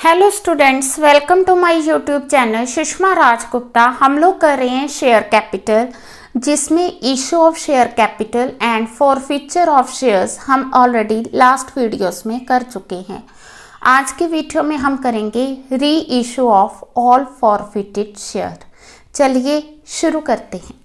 Hello students, welcome to my YouTube channel Sushma Rajgupta. हम लोग कर रहे हैं शेयर कैपिटल, जिसमें issue of share capital and forfeiture of shares हम ऑलरेडी लास्ट वीडियोस में कर चुके हैं। आज के वीडियो में हम करेंगे री issue of all forfeited share. चलिए शुरू करते हैं।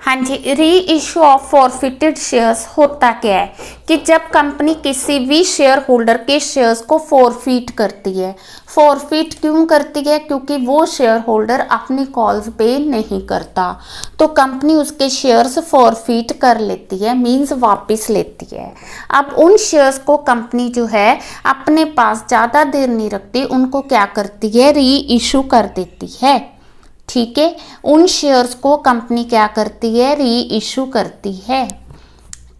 हाँ जी, री इशू ऑफ फॉरफिटेड शेयर्स होता क्या है कि जब कंपनी किसी भी शेयर होल्डर के शेयर्स को फॉरफिट करती है। फॉरफिट क्यों करती है? क्योंकि वो शेयर होल्डर अपनी कॉल्स पे नहीं करता, तो कंपनी उसके शेयर्स फॉरफिट कर लेती है, मींस वापस लेती है। अब उन शेयर्स को कंपनी जो है अपने पास ज़्यादा देर नहीं रखती, उनको क्या करती है, री इशू कर देती है। ठीक है, उन शेयर्स को कंपनी क्या करती है, री इशू करती है।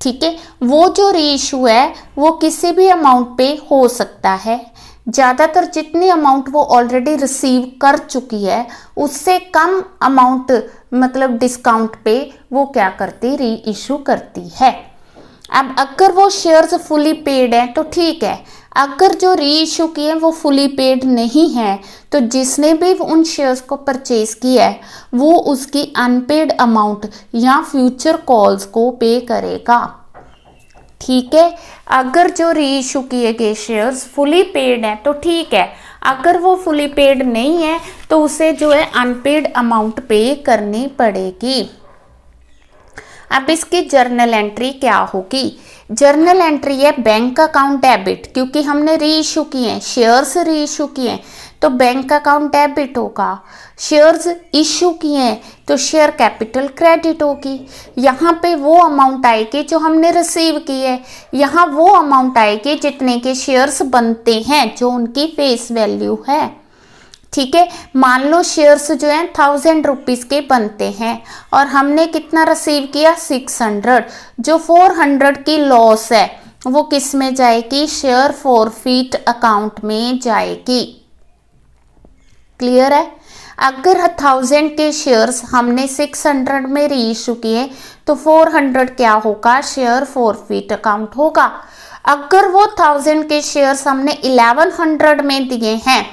ठीक है, वो जो री इशू है वो किसी भी अमाउंट पे हो सकता है। ज़्यादातर जितनी अमाउंट वो ऑलरेडी रिसीव कर चुकी है उससे कम अमाउंट, मतलब डिस्काउंट पे वो क्या करती, री इशू करती है। अब अगर वो शेयर्स फुली पेड है तो ठीक है, अगर जो री इशू किए वो फुली पेड नहीं है तो जिसने भी उन शेयर्स को परचेज किया है वो उसकी अनपेड अमाउंट या फ्यूचर कॉल्स को पे करेगा। ठीक है, अगर जो री इशू किए गए शेयर्स फुली पेड हैं तो ठीक है, अगर वो फुली पेड नहीं है तो उसे जो है अनपेड अमाउंट पे करनी पड़ेगी। अब इसकी जर्नल एंट्री क्या होगी? जर्नल एंट्री है बैंक अकाउंट डेबिट, क्योंकि हमने री इशू किए हैं, शेयर्स री इशू किए हैं तो बैंक अकाउंट डेबिट होगा। शेयर्स इशू किए हैं तो शेयर कैपिटल क्रेडिट होगी। यहाँ पे वो अमाउंट आएगी जो हमने रिसीव की है, यहाँ वो अमाउंट आएगी जितने के शेयर्स बनते हैं, जो उनकी फेस वैल्यू है। ठीक है, मान लो शेयर्स जो हैं 1000 रुपीज़ के बनते हैं और हमने कितना रिसीव किया, 600। जो 400 की लॉस है वो किस में जाएगी, शेयर फॉरफिट अकाउंट में जाएगी। क्लियर है? अगर 1000 के शेयर्स हमने 600 में री इशू किए तो 400 क्या होगा, शेयर फॉरफिट अकाउंट होगा। अगर वो 1000 के शेयर्स हमने 1100 में दिए हैं,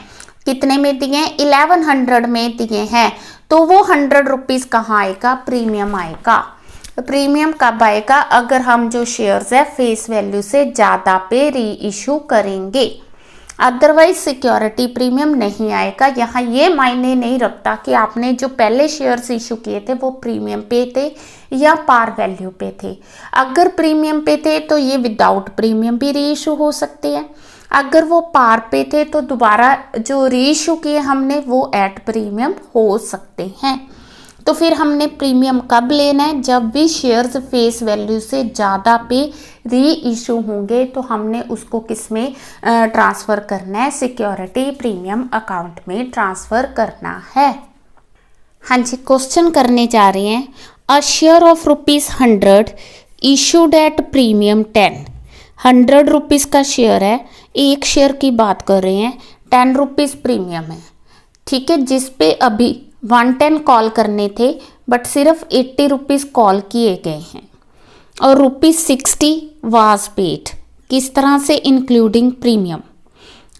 कितने में दिए हैं, 1100 में दिए हैं, तो वो 100 रुपीज़ कहाँ आएगा, प्रीमियम आएगा। प्रीमियम कब आएगा? अगर हम जो शेयर्स है फेस वैल्यू से ज़्यादा पे री इशू करेंगे, अदरवाइज सिक्योरिटी प्रीमियम नहीं आएगा। यहाँ ये मायने नहीं रखता कि आपने जो पहले शेयर्स इशू किए थे वो प्रीमियम पे थे या पार वैल्यू पे थे। अगर प्रीमियम पे थे तो ये विदाउट प्रीमियम भी री इशू हो सकते हैं, अगर वो पार पे थे तो दोबारा जो री इशू किए हमने वो एट प्रीमियम हो सकते हैं। तो फिर हमने प्रीमियम कब लेना है, जब भी शेयर्स फेस वैल्यू से ज़्यादा पे री इशू होंगे तो हमने उसको किस में ट्रांसफ़र करना है, सिक्योरिटी प्रीमियम अकाउंट में ट्रांसफ़र करना है। हाँ जी, क्वेश्चन करने जा रहे हैं। A share of ₹100 issued at premium 10। 100 rupees का शेयर है, एक शेयर की बात कर रहे हैं, 10 रुपीज़ प्रीमियम है। ठीक है, जिस पे अभी 110 कॉल करने थे बट सिर्फ 80 रुपीज़ कॉल किए गए हैं और ₹60 वाज पेड। किस तरह से? Including premium.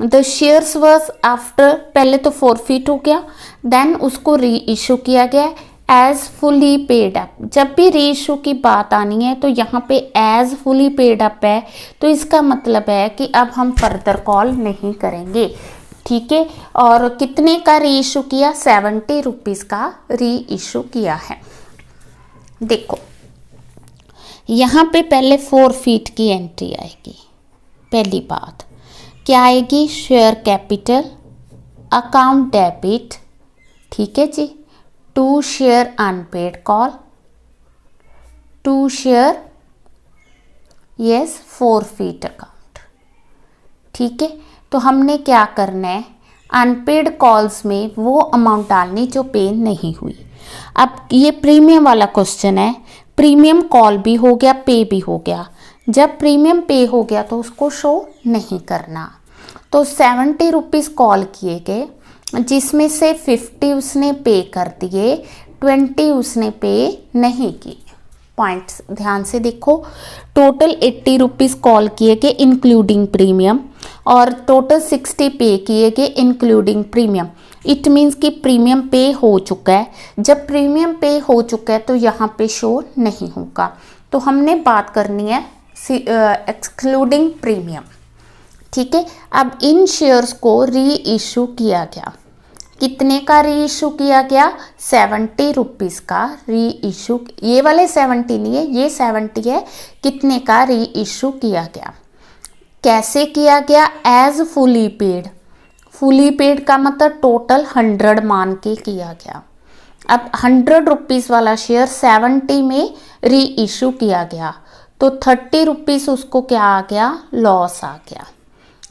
The shares was after, पहले तो फॉरफिट हो गया, देन उसको री इशू किया गया एज फुली पेड अप। जब भी री इशू की बात आनी है तो यहाँ पे एज फुली पेड अप है, तो इसका मतलब है कि अब हम फर्दर कॉल नहीं करेंगे। ठीक है, और कितने का री इशू किया, 70 रुपीज़ का री इशू किया है। देखो यहाँ पे पहले फॉरफिट की एंट्री आएगी। पहली बात क्या आएगी, शेयर कैपिटल अकाउंट डेबिट। ठीक है जी, to share unpaid call, to share yes forfeit account. ठीक है, तो हमने क्या करना है, अनपेड कॉल्स में वो अमाउंट डालनी जो पे नहीं हुई। अब ये प्रीमियम वाला क्वेश्चन है, प्रीमियम कॉल भी हो गया, पे भी हो गया। जब प्रीमियम पे हो गया तो उसको शो नहीं करना। तो 70 रुपीज़ कॉल किए गए, जिसमें से 50 उसने पे कर दिए, 20 उसने पे नहीं किए। पॉइंट्स ध्यान से देखो, टोटल 80 रुपीज़ कॉल किए गए इंक्लूडिंग प्रीमियम और टोटल 60 पे किए गए इंक्लूडिंग प्रीमियम। इट मीन्स कि प्रीमियम पे हो चुका है। जब प्रीमियम पे हो चुका है तो यहाँ पे शो नहीं होगा, तो हमने बात करनी है एक्सक्लूडिंग प्रीमियम। ठीक है, अब इन शेयर्स को री इशू किया गया। कितने का री इशू किया गया? 70 रुपीज़ का री इशू। ये वाले 70 नहीं है, ये 70 है। कितने का री इशू किया गया? कैसे किया गया? As fully paid. Fully paid का मतलब टोटल 100 मान के किया गया। अब 100 रुपीज़ वाला शेयर 70 में री इशू किया गया, तो 30 रुपीज़ उसको क्या आ गया? लॉस आ गया।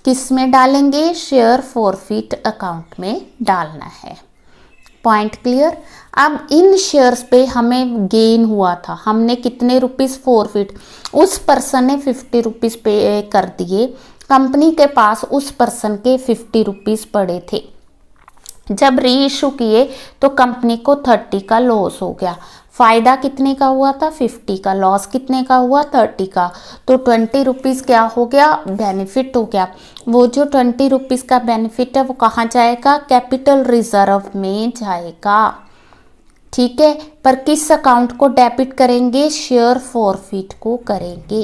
किस में डालेंगे? शेयर फॉरफिट अकाउंट में डालना है। Point clear? अब इन शेयर्स पे हमें गेन हुआ था, हमने कितने रुपीस फॉरफिट, उस पर्सन ने 50 रुपीज़ पे कर दिए, कंपनी के पास उस पर्सन के 50 रुपीज़ पड़े थे। जब री इशू किए तो कंपनी को 30 का लॉस हो गया। फ़ायदा कितने का हुआ था? 50 का। लॉस कितने का हुआ? 30 का। तो 20 रुपीज़ क्या हो गया? बेनिफिट हो गया। वो जो 20 रुपीज़ का बेनिफिट है वो कहाँ जाएगा? कैपिटल रिजर्व में जाएगा। ठीक है, पर किस अकाउंट को डेबिट करेंगे? शेयर फॉरफिट को करेंगे।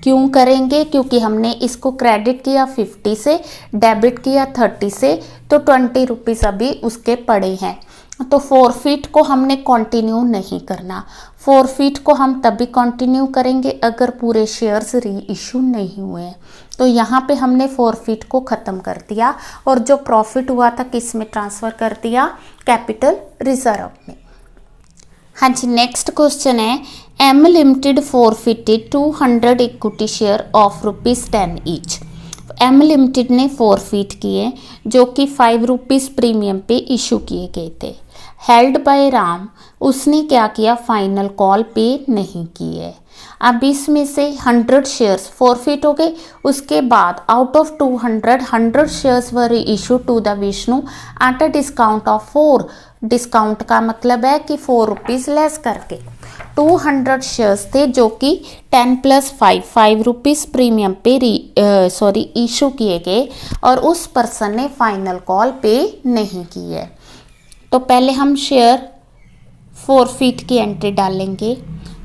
क्यों करेंगे? क्योंकि हमने इसको क्रेडिट किया 50 से, डेबिट किया 30 से, तो 20 रुपीज़ अभी उसके पड़े हैं। तो फॉरफिट को हमने कंटिन्यू नहीं करना। फॉरफिट को हम तभी कंटिन्यू करेंगे अगर पूरे शेयर्स री इशू नहीं हुए हैं। तो यहाँ पे हमने फॉरफिट को ख़त्म कर दिया और जो प्रॉफिट हुआ था किस में ट्रांसफ़र कर दिया? कैपिटल रिजर्व में। हाँ जी, नेक्स्ट क्वेश्चन है, M limited forfeited 200 equity share of ₹10 each. M limited ने फॉरफिट किए जो कि 5 रुपीज़ प्रीमियम पे इशू किए गए थे। हेल्ड बाय राम, उसने क्या किया? फाइनल कॉल पे नहीं किए। अब इसमें से 100 शेयर्स फॉरफिट हो गए। उसके बाद out of 200 100 shares were issue to the Vishnu at a discount of 4। Discount का मतलब है कि 4 रुपीज़ लेस करके 200 शेयर्स थे जो कि 10 + 5 रुपीज़ प्रीमियम पे इशू किए गए और उस पर्सन ने फाइनल कॉल पे नहीं की है। तो पहले हम शेयर फॉरफिट की एंट्री डालेंगे।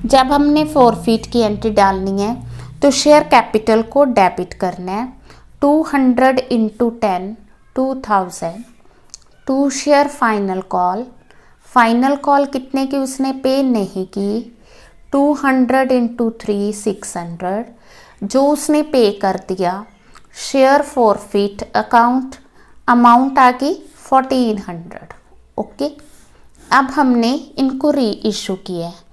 जब हमने फॉरफिट की एंट्री डालनी है तो शेयर कैपिटल को डेबिट करना है। 200 × 10 2000। 2 share final call, final call कितने की उसने पे नहीं की? 200 × 3 600, जो उसने पे कर दिया। शेयर फॉरफिट अकाउंट, अमाउंट आ गई 1400। ओके, अब हमने इनको री इशू किया है।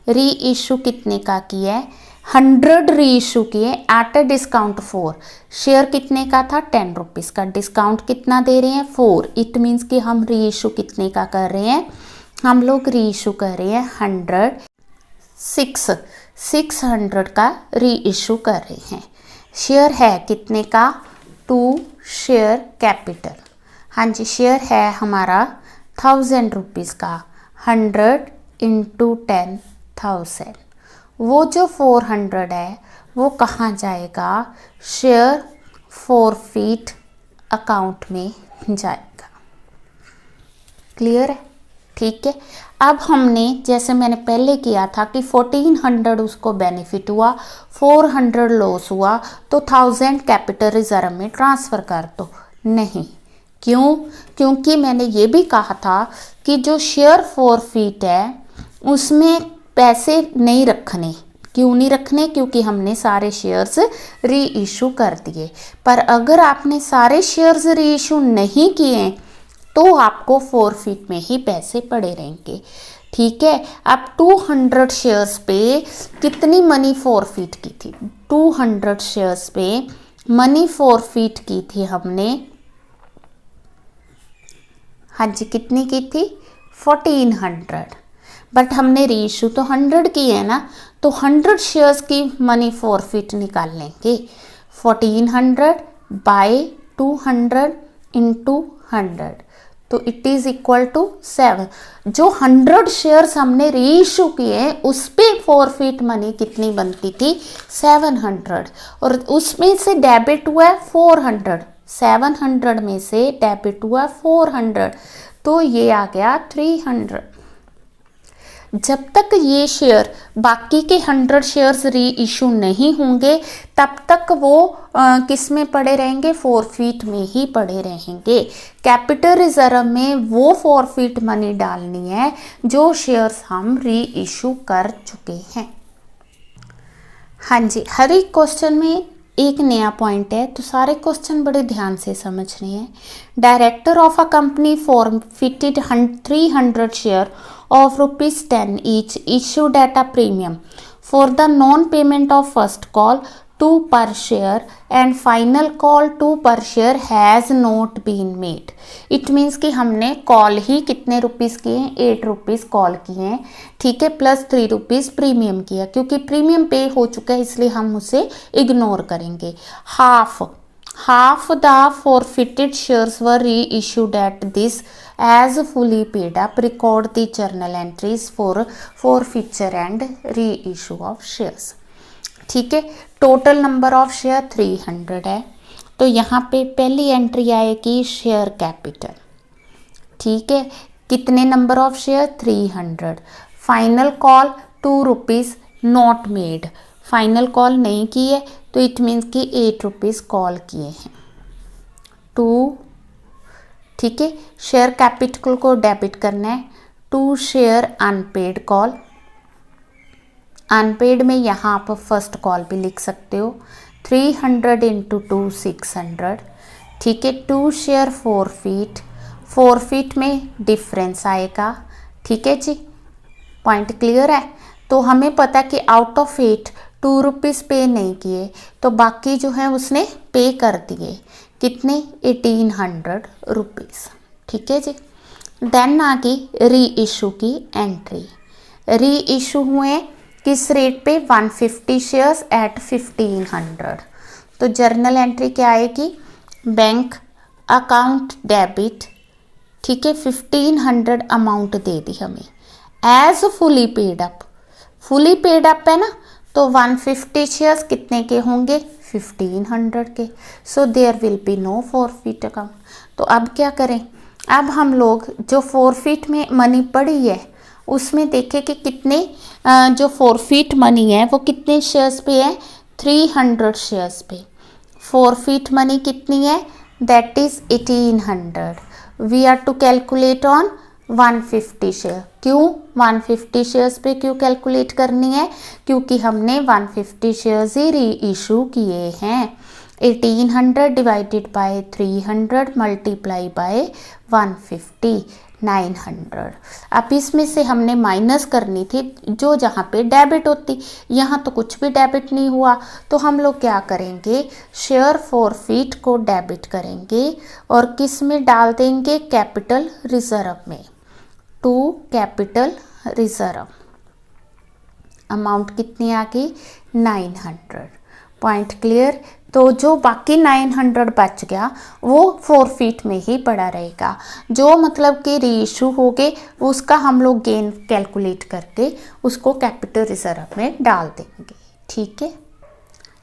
री इशू कितने का किया है? 100 री इशू किए एट अ डिस्काउंट 4। शेयर कितने का था? 10 रुपीज़ का। डिस्काउंट कितना दे रहे हैं? 4। इट मीन्स कि हम री इशू कितने का कर रहे हैं? हम लोग री इशू कर रहे हैं 600 का री इशू कर रहे हैं। शेयर है कितने का? 2 शेयर कैपिटल। हाँ जी, शेयर है हमारा 1000 रुपीज़ का। 100 × 10,000। वो जो 400 है वो कहाँ जाएगा? शेयर फॉरफिट अकाउंट में जाएगा। क्लियर है? ठीक है, अब हमने जैसे मैंने पहले किया था कि 1400 उसको बेनिफिट हुआ, 400 लॉस हुआ, तो 1000 कैपिटल रिजर्व में ट्रांसफ़र कर दो। नहीं, क्यों? क्योंकि मैंने ये भी कहा था कि जो शेयर फॉरफिट है उसमें पैसे नहीं रखने। क्यों नहीं रखने? क्योंकि हमने सारे शेयर्स री इशू कर दिए। पर अगर आपने सारे शेयर्स री इशू नहीं किए तो आपको फॉरफिट में ही पैसे पड़े रहेंगे। ठीक है, अब 200 शेयर्स पे कितनी मनी फॉरफिट की थी? 200 शेयर्स पे मनी फॉरफिट की थी हमने। हाँ जी, कितनी की थी? 1400। बट हमने री इशू तो 100 की है ना, तो 100 शेयर्स की मनी फॉरफिट निकाल लेंगे। 1400 / 200 × 100, तो इट इज इक्वल टू 7। जो 100 शेयर्स हमने री इशू किए उस पे फॉरफिट मनी कितनी बनती थी 700, और उसमें से डेबिट हुआ 400, 700 में से डेबिट हुआ 400, तो ये आ गया 300। जब तक ये शेयर बाकी के 100 शेयर्स री इशू नहीं होंगे तब तक वो किस में पड़े रहेंगे, फॉरफिट में ही पड़े रहेंगे। कैपिटल रिजर्व में वो फॉरफिट मनी डालनी है जो शेयर्स हम री इशू कर चुके हैं। हाँ जी, हर एक क्वेश्चन में एक नया पॉइंट है, तो सारे क्वेश्चन बड़े ध्यान से समझने हैं। Director of a company forfeited 300 share of ₹10 each issued at a premium for the non-payment of first call 2 per share and final call 2 per share has not been made। It means कि हमने call ही कितने rupees किए हैं, 8 rupees call किए हैं, ठीक है, plus 3 rupees premium किया। क्योंकि प्रीमियम पे हो चुका है इसलिए हम उसे इग्नोर करेंगे। half the forfeited shares were reissued at this as fully paid up। record the journal entries for forfeiture and reissue of shares। ठीक है, टोटल नंबर ऑफ शेयर 300 है, तो यहाँ पे पहली एंट्री आएगी शेयर कैपिटल। ठीक है, कितने number of share 300। Final call 2 rupees not made, final call नहीं की है तो इट मीन्स कि 8 रुपीज़ कॉल किए हैं 2। ठीक है, शेयर कैपिटल को डेबिट करना है, 2 शेयर अनपेड कॉल। अनपेड में यहाँ आप फर्स्ट कॉल भी लिख सकते हो, 300 इंटू 2 600। ठीक है, 2 शेयर फॉरफिट में डिफरेंस आएगा। ठीक है जी, पॉइंट क्लियर है। तो हमें पता कि आउट ऑफ 8 2 रुपीज़ पे नहीं किए, तो बाकी जो है उसने पे कर दिए, कितने 1800 रुपीज़। ठीक है जी, देन आ गई री इशू की एंट्री। री इशू हुए किस रेट पे, 150 शेयर्स एट 1500। तो जर्नल एंट्री क्या आएगी, बैंक अकाउंट डेबिट, ठीक है, 1500 अमाउंट दे दी हमें as fully paid up. Fully paid up है ना, तो 150 शेयर्स कितने के होंगे 1500 के, so there will be no forfeit account. तो अब क्या करें, अब हम लोग जो फॉरफिट में मनी पड़ी है उसमें देखें कि कितने जो फॉरफिट मनी है वो कितने शेयर्स पे है, 300 शेयर्स पे। फॉरफिट मनी कितनी है, that is 1800। We are to calculate on 150 share. क्यों 150 शेयर्स पे क्यों कैलकुलेट करनी है, क्योंकि हमने 150 शेयर्स ही री इशू किए हैं। 1800 डिवाइडेड बाय 300 मल्टीप्लाई बाय 150, 900। अब इसमें से हमने माइनस करनी थी जो जहाँ पे डेबिट होती, यहाँ तो कुछ भी डेबिट नहीं हुआ, तो हम लोग क्या करेंगे, शेयर फॉरफिट को डेबिट करेंगे और किस में डाल देंगे, कैपिटल रिजर्व में, टू कैपिटल रिजर्व। अमाउंट कितनी आ गई 900। Point clear. तो जो बाकी 900 बच गया वो फॉरफिट में ही पड़ा रहेगा, जो मतलब कि री इशू हो गए उसका हम लोग गेन कैलकुलेट करके उसको कैपिटल रिजर्व में डाल देंगे। ठीक है,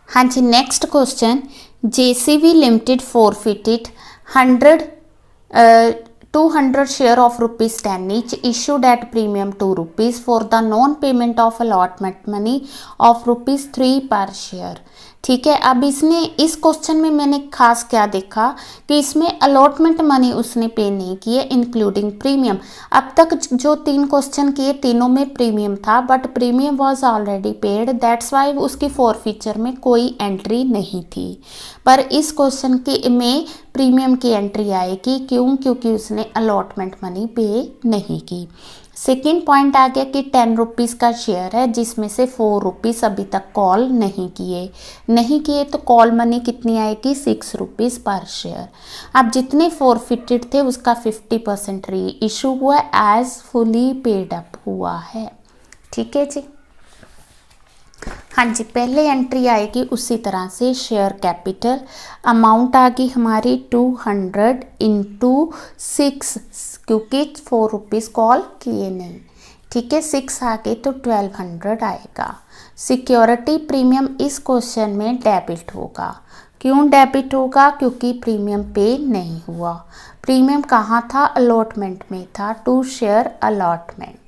हाँ जी। Next question, JCB limited forfeited 200 share of ₹10 each issued at premium 2 rupees for the non-payment of allotment money of ₹3 per share। ठीक है, अब इसने इस क्वेश्चन में मैंने खास क्या देखा कि इसमें अलॉटमेंट मनी उसने पे नहीं किए इंक्लूडिंग प्रीमियम। अब तक जो 3 क्वेश्चन किए तीनों में प्रीमियम था, but premium was already paid, that's why उसकी फॉरफिचर में कोई एंट्री नहीं थी। पर इस क्वेश्चन के में प्रीमियम की एंट्री आएगी, क्यों, क्योंकि उसने अलॉटमेंट मनी पे नहीं की। सेकेंड पॉइंट आ गया कि 10 रुपीज़ का शेयर है जिसमें से 4 रुपीज़ अभी तक कॉल नहीं किए तो कॉल मनी कितनी आएगी 6 रुपीज़ पर शेयर। अब जितने फॉरफिटेड थे उसका 50% री इशू हुआ एज फुली पेड अप हुआ है। ठीक है जी, हाँ जी, पहले एंट्री आएगी उसी तरह से शेयर कैपिटल, अमाउंट आ गई हमारी 200 इंटू 6, क्योंकि 4 रुपीज़ कॉल किए नहीं, ठीक है। 6 आ गए तो 1200 आएगा। सिक्योरिटी प्रीमियम इस क्वेश्चन में डेबिट होगा। क्यों डेबिट होगा? क्योंकि प्रीमियम पे नहीं हुआ। प्रीमियम कहाँ था? अलॉटमेंट में था, टू शेयर अलॉटमेंट,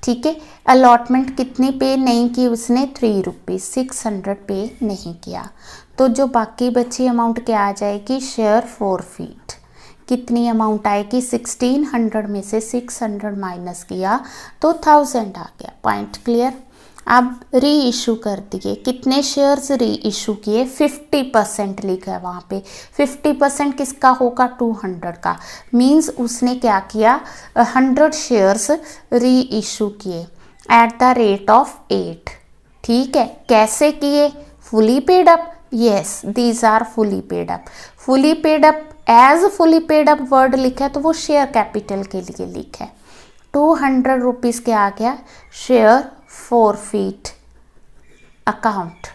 ठीक है। अलॉटमेंट कितनी पे नहीं की उसने? 3 रुपीज़, 600 पे नहीं किया। तो जो बाकी बची अमाउंट क्या आ जाएगी? Share forfeit. कितनी अमाउंट आएगी? 1600 में से 600 माइनस किया तो 1000 आ गया। Point clear. अब री इशू कर दिए। कितने शेयर्स री इशू किए? 50% लिखा है वहाँ पे। 50% किसका होगा? 200 का। मींस उसने क्या किया? 100 शेयर्स री इशू किए एट द रेट ऑफ 8, ठीक है। कैसे किए? Fully paid up. Yes, these are fully paid up. Fully paid up, as fully paid up word लिखा है तो वो शेयर कैपिटल के लिए लिखा है। 200 रुपीज़ क्या आ गया? शेयर फॉरफीट अकाउंट,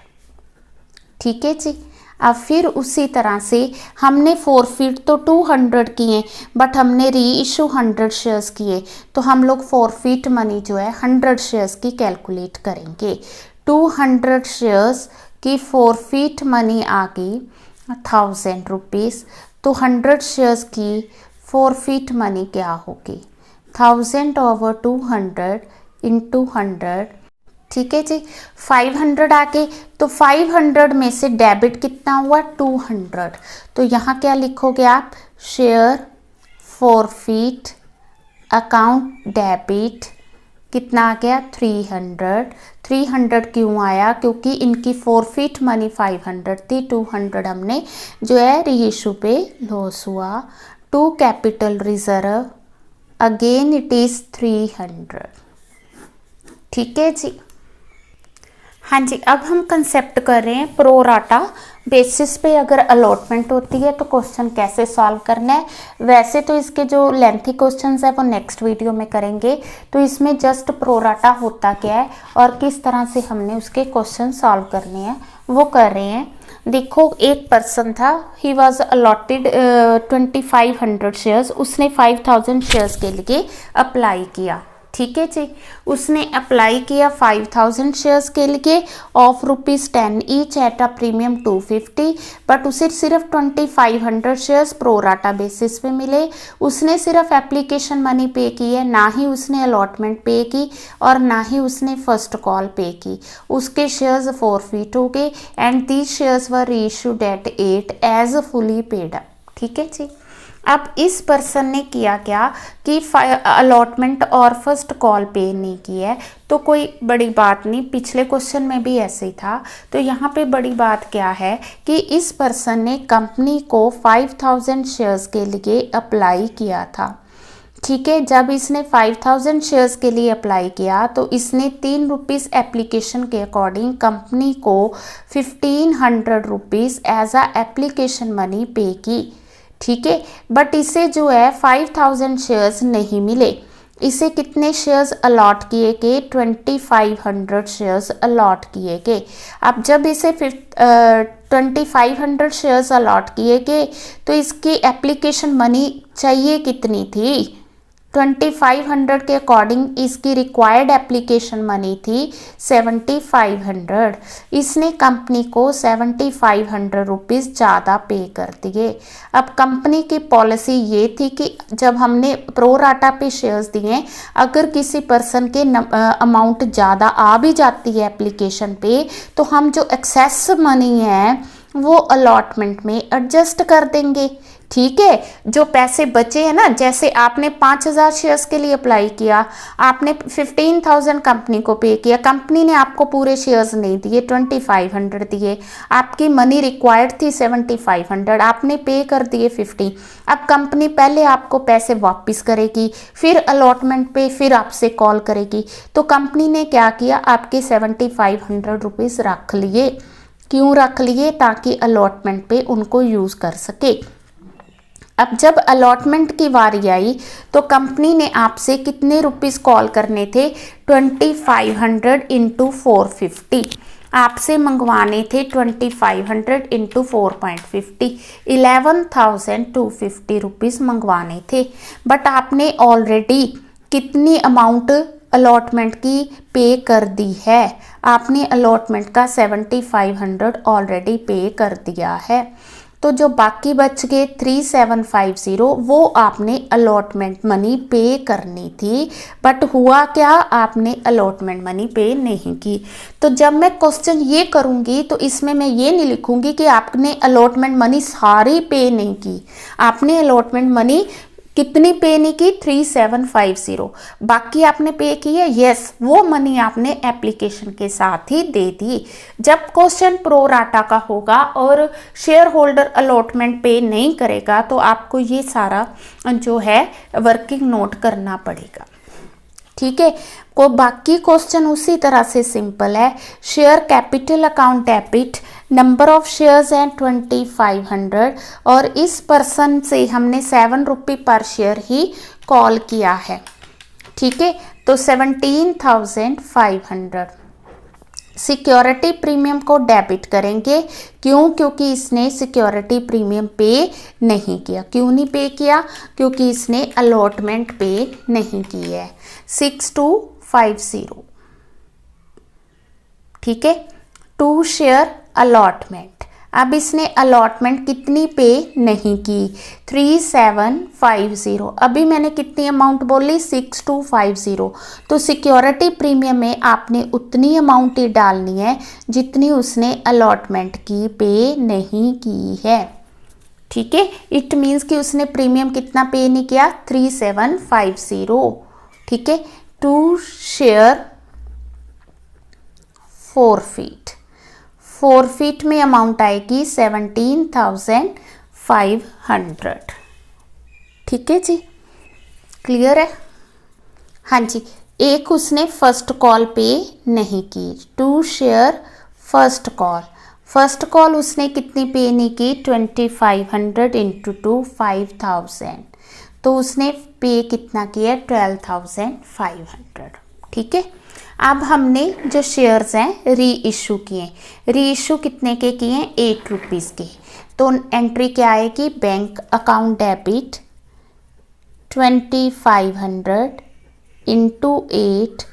ठीक है जी। अब फिर उसी तरह से हमने फॉरफीट तो 200 किए, बट हमने री इशू 100 शेयर्स किए, तो हम लोग फॉरफीट मनी जो है 100 शेयर्स की कैलकुलेट करेंगे। 200 शेयर्स की फॉरफीट मनी आ गई 1000 रुपीज़, तो 100 शेयर्स की फॉरफीट मनी क्या होगी? 1000 ओवर 200 इंटू 100, ठीक है जी। 500 आके, तो 500 में से डेबिट कितना हुआ? 200। तो यहाँ क्या लिखोगे आप? शेयर फॉरफीट अकाउंट डेबिट कितना आ गया? 300। 300 क्यों आया? क्योंकि इनकी फॉरफीट मनी 500 थी, 200 हमने जो है रीइशू पे लॉस हुआ। To capital reserve, again it is 300, ठीक है जी। हाँ जी, अब हम कंसेप्ट कर रहे हैं प्रो राटा बेसिस पे अगर अलॉटमेंट होती है तो क्वेश्चन कैसे सॉल्व करना है। वैसे तो इसके जो लेंथी क्वेश्चंस है वो नेक्स्ट वीडियो में करेंगे, तो इसमें जस्ट प्रो राटा होता क्या है और किस तरह से हमने उसके क्वेश्चन सॉल्व करने हैं वो कर रहे हैं। देखो, एक पर्सन था, ही वॉज अलॉटेड 2500 शेयर्स, उसने 5000 शेयर्स के लिए अप्लाई किया, ठीक है जी। उसने अप्लाई किया 5000 शेयर्स के लिए of ₹10 each at a premium 250, but उसे सिर्फ 2500 शेयर्स प्रो राटा बेसिस पे मिले। उसने सिर्फ एप्लीकेशन मनी पे की है, ना ही उसने अलॉटमेंट पे की और ना ही उसने फर्स्ट कॉल पे की। उसके शेयर्स फॉरफीट हो गए and these shares were reissued at 8 as fully paid up, ठीक है जी। अब इस पर्सन ने किया क्या कि अलॉटमेंट और फर्स्ट कॉल पे नहीं की है, तो कोई बड़ी बात नहीं, पिछले क्वेश्चन में भी ऐसे ही था। तो यहाँ पे बड़ी बात क्या है कि इस पर्सन ने कंपनी को 5000 शेयर्स के लिए अप्लाई किया था, ठीक है। जब इसने 5000 शेयर्स के लिए अप्लाई किया तो इसने 3 रुपीज़ एप्लीकेशन के अकॉर्डिंग कंपनी को 1500 rupees as a application money pay की, ठीक है। बट इसे जो है 5000 शेयर्स नहीं मिले। इसे कितने शेयर्स अलॉट किए गए? 2500 शेयर्स अलॉट किए गए। अब जब इसे 2500 शेयर्स अलॉट किए गए तो इसकी एप्लीकेशन मनी चाहिए कितनी थी? 2500 के अकॉर्डिंग इसकी रिक्वायर्ड एप्लीकेशन मनी थी 7500। इसने कंपनी को 7500 रुपीज़ ज़्यादा पे कर दिए। अब कंपनी की पॉलिसी ये थी कि जब हमने प्रो राटा पे शेयर्स दिए, अगर किसी पर्सन के अमाउंट ज़्यादा आ भी जाती है एप्लीकेशन पे, तो हम जो एक्सेस मनी है वो अलॉटमेंट में एडजस्ट कर देंगे, ठीक है। जो पैसे बचे हैं ना, जैसे आपने 5000 शेयर्स के लिए अप्लाई किया, आपने 15,000 कंपनी को पे किया, कंपनी ने आपको पूरे शेयर्स नहीं दिए, 2500 दिए, आपकी मनी रिक्वायर्ड थी 7500, आपने पे कर दिए 50। अब कंपनी पहले आपको पैसे वापस करेगी, फिर अलॉटमेंट पे फिर आपसे कॉल करेगी। तो कंपनी ने क्या किया? आपके 7500 रुपीज़ रख लिए। क्यों रख लिए? ताकि अलॉटमेंट पे उनको यूज़ कर सके। अब जब अलॉटमेंट की बारी आई तो कंपनी ने आपसे कितने रुपीस कॉल करने थे? 2500 इंटू 450। आपसे मंगवाने थे 2500 इंटू 4.50, 11,250 रुपीज़ मंगवाने थे। बट आपने ऑलरेडी कितनी अमाउंट अलॉटमेंट की पे कर दी है? आपने अलॉटमेंट का 7500 ऑलरेडी पे कर दिया है। तो जो बाकी बच गए 3750 वो आपने अलॉटमेंट मनी पे करनी थी। बट हुआ क्या, आपने अलॉटमेंट मनी पे नहीं की। तो जब मैं क्वेश्चन ये करूँगी तो इसमें मैं ये नहीं लिखूँगी कि आपने अलॉटमेंट मनी सारी पे नहीं की। आपने अलॉटमेंट मनी कितनी पे नहीं की? 3750। बाकी आपने पे की है, यस, वो मनी आपने एप्लीकेशन के साथ ही दे दी। जब क्वेश्चन प्रो राटा का होगा और शेयर होल्डर अलॉटमेंट पे नहीं करेगा तो आपको ये सारा जो है वर्किंग नोट करना पड़ेगा। ठीक है, को बाकी क्वेश्चन उसी तरह से सिंपल है। Share capital account debit, number of shares हैं 2500 और इस पर्सन से हमने 7 रुपये पर शेयर ही कॉल किया है। ठीक है, तो 17,500 सिक्योरिटी प्रीमियम को डेबिट करेंगे। क्यों? क्योंकि इसने सिक्योरिटी प्रीमियम पे नहीं किया। क्यों नहीं पे किया? क्योंकि इसने अलॉटमेंट पे नहीं की है। 6250। ठीक है, 2 शेयर अलॉटमेंट। अब इसने अलॉटमेंट कितनी पे नहीं की? 3750। अभी मैंने कितनी अमाउंट बोली? 6250। तो सिक्योरिटी प्रीमियम में आपने उतनी अमाउंट ही डालनी है जितनी उसने अलॉटमेंट की पे नहीं की है। ठीक है, इट मीन्स कि उसने प्रीमियम कितना पे नहीं किया? 3750। ठीक है, 2 शेयर फॉरफिट। फॉरफिट में अमाउंट आएगी 17,500। ठीक है जी, क्लियर है? हाँ जी, एक उसने फर्स्ट कॉल पे नहीं की। 2 share first call. First call उसने कितनी पे नहीं की? 2500 इंटू 2 5000। तो उसने पे कितना किया? 12,500। ठीक है, अब हमने जो शेयर्स हैं री इशू किए। री इशू कितने के किए? 8 रुपीज़ के। तो एंट्री क्या आएगी? Bank account debit 2500 into 8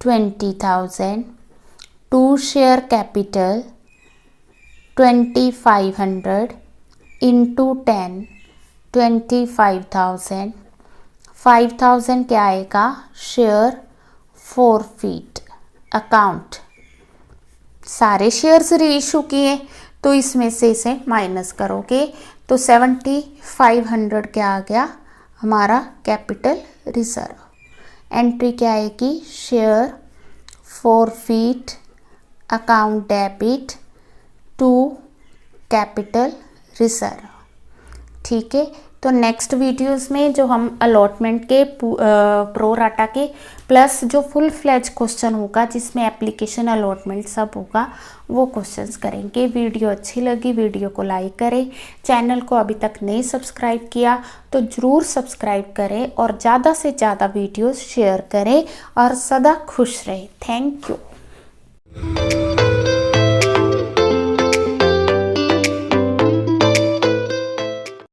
20,000। 2 share capital 2500 into 10 25,000। 5,000 क्या आएगा? Share forfeit account. सारे शेयर्स रीइशू किए तो इसमें से इसे माइनस करोगे तो 7500 क्या आ गया? हमारा कैपिटल रिजर्व। एंट्री क्या आएगी? Share forfeit account debit to capital reserve. ठीक है, तो नेक्स्ट वीडियोस में जो हम अलॉटमेंट के प्रो राटा के प्लस जो फुल फ्लेज क्वेश्चन होगा जिसमें एप्लीकेशन अलॉटमेंट सब होगा वो क्वेश्चंस करेंगे। वीडियो अच्छी लगी वीडियो को लाइक करें। चैनल को अभी तक नहीं सब्सक्राइब किया तो ज़रूर सब्सक्राइब करें और ज़्यादा से ज़्यादा वीडियोस शेयर करें और सदा खुश रहें। Thank you.